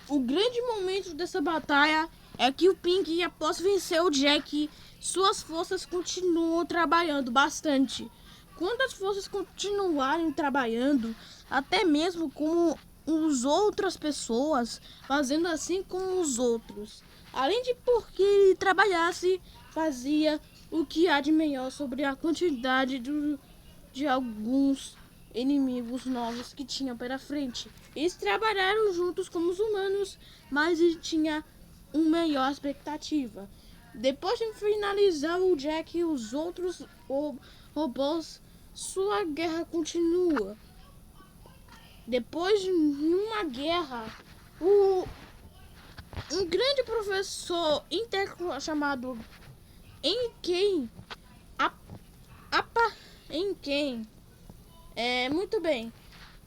O grande momento dessa batalha é que o Pink, após vencer o Jack, suas forças continuam trabalhando bastante. Quando as forças continuarem trabalhando, até mesmo como as outras pessoas, fazendo assim como os outros. Além de porque ele trabalhasse, fazia o que há de melhor sobre a quantidade de alguns inimigos novos que tinham pela frente. Eles trabalharam juntos como os humanos, mas ele tinha uma melhor expectativa. Depois de finalizar o Jack e os outros robôs, sua guerra continua. Depois de uma guerra, um grande professor chamado Enken, muito bem.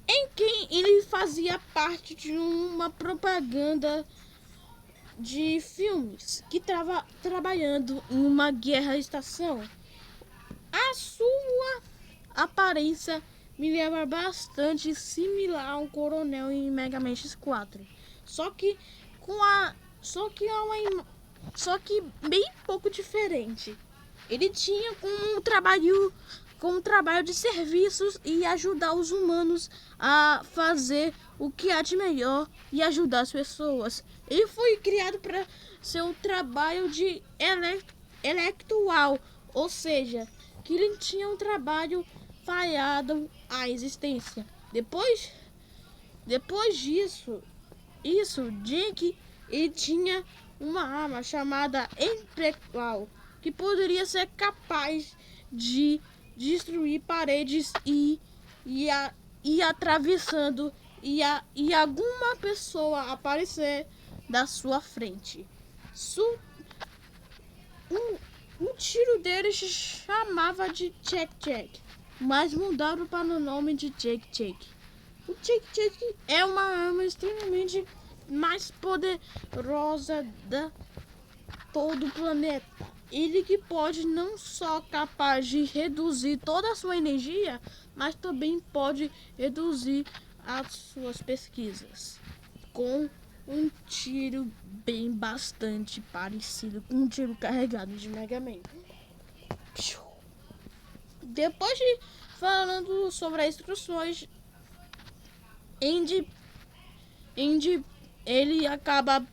Enken, ele fazia parte de uma propaganda de filmes que estava trabalhando em uma guerra estação. A sua aparência me lembra bastante similar a um coronel em Mega Man X4. Só que bem pouco diferente. Ele tinha como um trabalho de serviços e ajudar os humanos a fazer o que há de melhor e ajudar as pessoas. Ele foi criado para ser um trabalho de intelectual, ou seja, que ele tinha um trabalho falhado à existência. Depois disso, Jake, ele tinha uma arma chamada Imperial, que poderia ser capaz de destruir paredes e atravessando e alguma pessoa aparecer da sua frente. O tiro dele se chamava de Check, mas mudaram para o nome de Check. O Check é uma arma extremamente mais poderosa da todo o planeta. Ele que pode não só capaz de reduzir toda a sua energia, mas também pode reduzir as suas pesquisas com um tiro bem bastante parecido com um tiro carregado de Mega Man. Depois de falando sobre as instruções, Andy acaba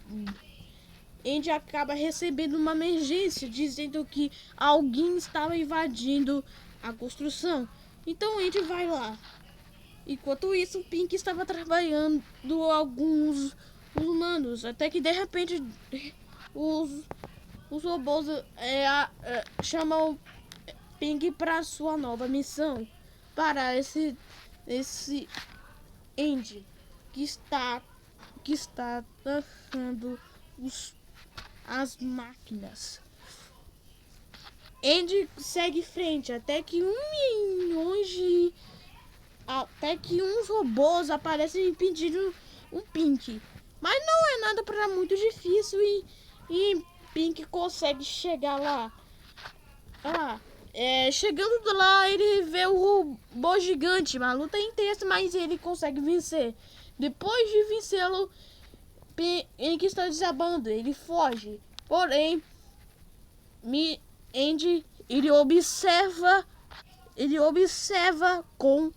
recebendo uma emergência dizendo que alguém estava invadindo a construção. Então Andy vai lá. Enquanto isso, o Pink estava trabalhando alguns humanos, até que de repente os robôs chamam Pink para sua nova missão, para esse Andy que está atacando as máquinas. Andy segue em frente até que uns robôs aparecem impedindo um Pink. Mas não é nada para muito difícil e Pink consegue chegar lá. Chegando lá, ele vê o robô gigante, uma luta intensa, mas ele consegue vencer. Depois de vencê-lo, Pink está desabando, ele foge. Porém, Andy, ele observa com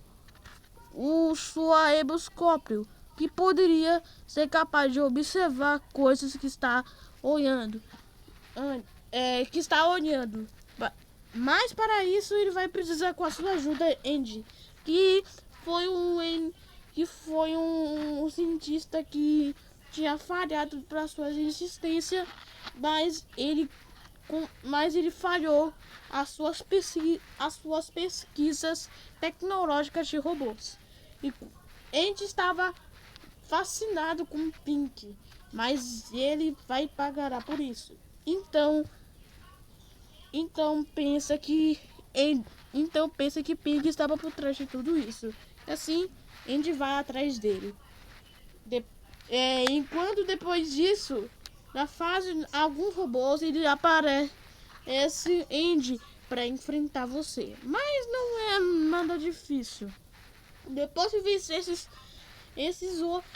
o seu eboscópio, que poderia ser capaz de observar coisas que está olhando. Mas para isso ele vai precisar com a sua ajuda, Andy, que foi um cientista que tinha falhado para sua existência, mas ele falhou as suas pesquisas tecnológicas de robôs. E Andy estava fascinado com Pink, mas ele vai pagar por isso. Então pensa que Pink estava por trás de tudo isso. Assim, Andy vai atrás dele. Enquanto depois disso, na fase alguns robôs, ele aparece Andy para enfrentar você. Mas não é nada difícil. Depois de vencer esses 8,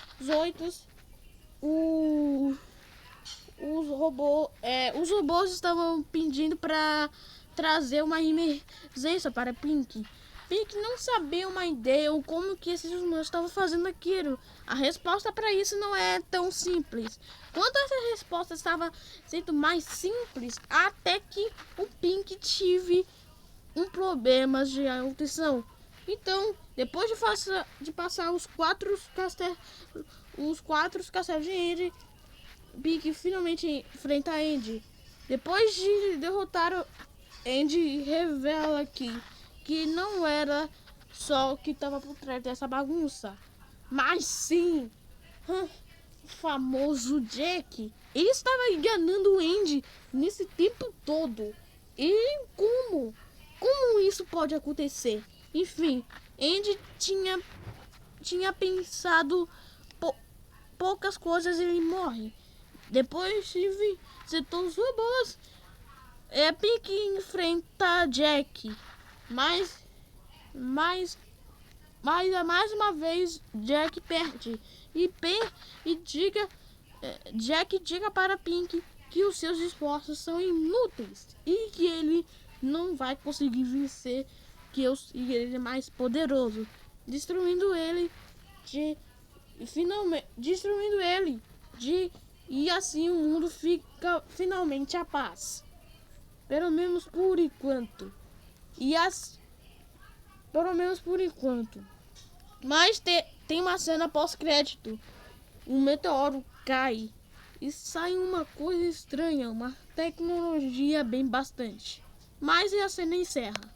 os robôs estavam pedindo para trazer uma emergência para Pink. Pink não sabia uma ideia ou como que esses humanos estavam fazendo aquilo. A resposta para isso não é tão simples. Quando essa resposta estava sendo mais simples, até que o Pink tive um problema de audição. Então, depois de passar os quatro castelos de Andy, Pink finalmente enfrenta Andy. Depois de derrotar o Andy, revela que não era só o que estava por trás dessa bagunça, mas sim o famoso Jack. Ele estava enganando o Andy nesse tempo todo. E como isso pode acontecer? Enfim, Andy tinha pensado poucas coisas e ele morre. Depois de visitar os robôs, Pink enfrenta Jack. Mas mais uma vez Jack perde. Jack diga para Pink que os seus esforços são inúteis e que ele não vai conseguir vencer, que ele é mais poderoso, destruindo ele e assim o mundo fica finalmente a paz. Pelo menos por enquanto. Pelo menos por enquanto. Mas tem uma cena pós-crédito. Um meteoro cai e sai uma coisa estranha, uma tecnologia bem bastante. Mas a cena encerra.